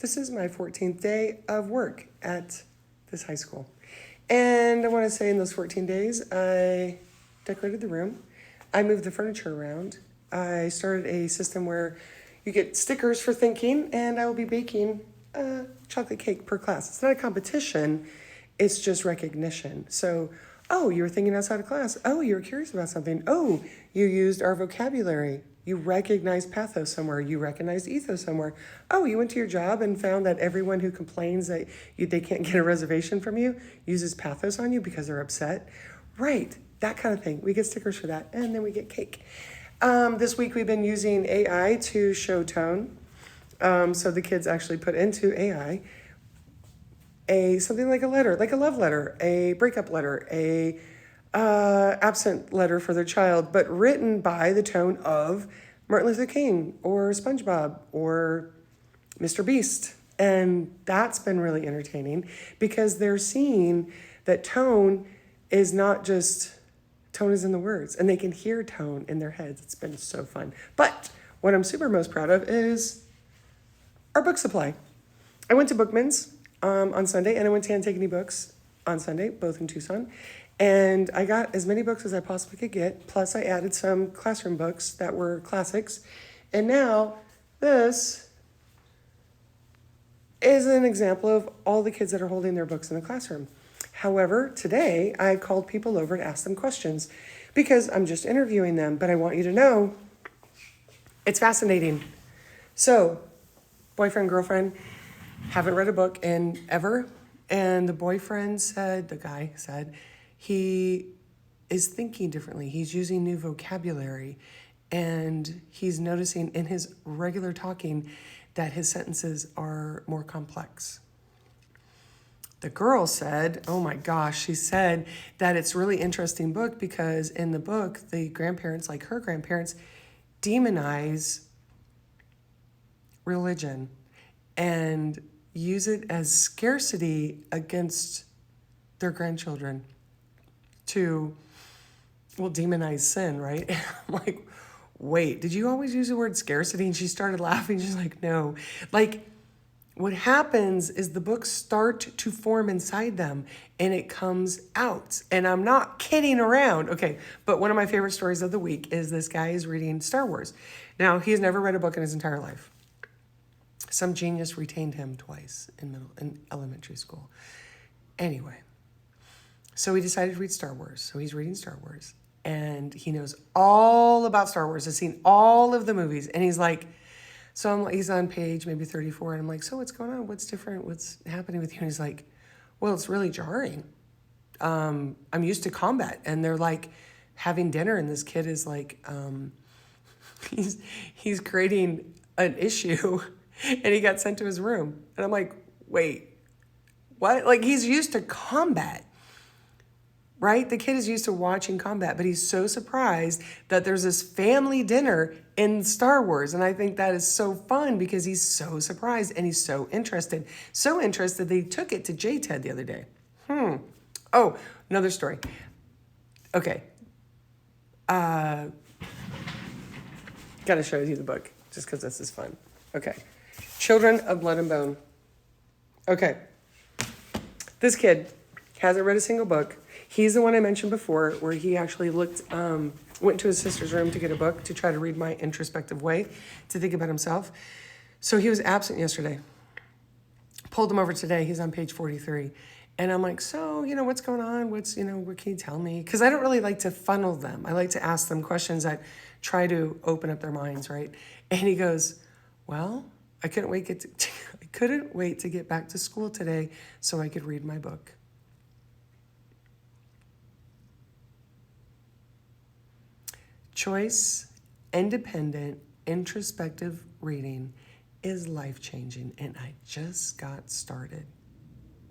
This is my 14th day of work at this high school. And I want to say in those 14 days, I decorated the room. I moved the furniture around. I started a system where you get stickers for thinking, and I will be baking a chocolate cake per class. It's not a competition, it's just recognition. So, oh, you were thinking outside of class. Oh, you were curious about something. Oh, you used our vocabulary. You recognized pathos somewhere. You recognized ethos somewhere. Oh, you went to your job and found that everyone who complains that they can't get a reservation from you uses pathos on you because they're upset. Right, that kind of thing. We get stickers for that, and then we get cake. This week we've been using AI to show tone. So the kids actually put into AI something like a letter, like a love letter, a breakup letter, a absent letter for their child, but written by the tone of Martin Luther King or SpongeBob or Mr. Beast. And that's been really entertaining because they're seeing that tone is not just, tone is in the words, and they can hear tone in their heads. It's been so fun. But what I'm super most proud of is our book supply. I went to Bookman's on Sunday, and I went to Antigone Books on Sunday, both in Tucson. And I got as many books as I possibly could get, plus I added some classroom books that were classics. And now this is an example of all the kids that are holding their books in the classroom. However, today I called people over to ask them questions because I'm just interviewing them, but I want you to know it's fascinating. So, boyfriend, girlfriend, haven't read a book in ever. And the guy said, he is thinking differently. He's using new vocabulary. And he's noticing in his regular talking that his sentences are more complex. The girl said, oh my gosh, she said that it's a really interesting book because in the book, the grandparents, like her grandparents, demonize religion and use it as scarcity against their grandchildren to, demonize sin, right? I'm like, wait, did you always use the word scarcity? And she started laughing. She's like, no. Like, what happens is the books start to form inside them and it comes out. And I'm not kidding around. Okay, but one of my favorite stories of the week is this guy is reading Star Wars. Now, he's never read a book in his entire life. Some genius retained him twice in elementary school. Anyway, so he decided to read Star Wars. So he's reading Star Wars. And he knows all about Star Wars. Has seen all of the movies. And he's like, he's on page maybe 34. And I'm like, so what's going on? What's different? What's happening with you? And he's like, well, it's really jarring. I'm used to combat. And they're like having dinner. And this kid is like, he's creating an issue. And he got sent to his room. And I'm like, wait, what? Like, he's used to combat, right? The kid is used to watching combat, but he's so surprised that there's this family dinner in Star Wars. And I think that is so fun because he's so surprised and he's so interested. So interested that he took it to J-TED the other day. Oh, another story. Okay. Got to show you the book just because this is fun. Okay. Children of Blood and Bone. Okay. This kid hasn't read a single book. He's the one I mentioned before where he actually went to his sister's room to get a book to try to read my introspective way to think about himself. So he was absent yesterday. Pulled him over today. He's on page 43. And I'm like, so, what's going on? What can you tell me? Because I don't really like to funnel them. I like to ask them questions that try to open up their minds, right? And he goes, well, I couldn't wait to get back to school today so I could read my book. Choice, independent, introspective reading is life-changing, and I just got started.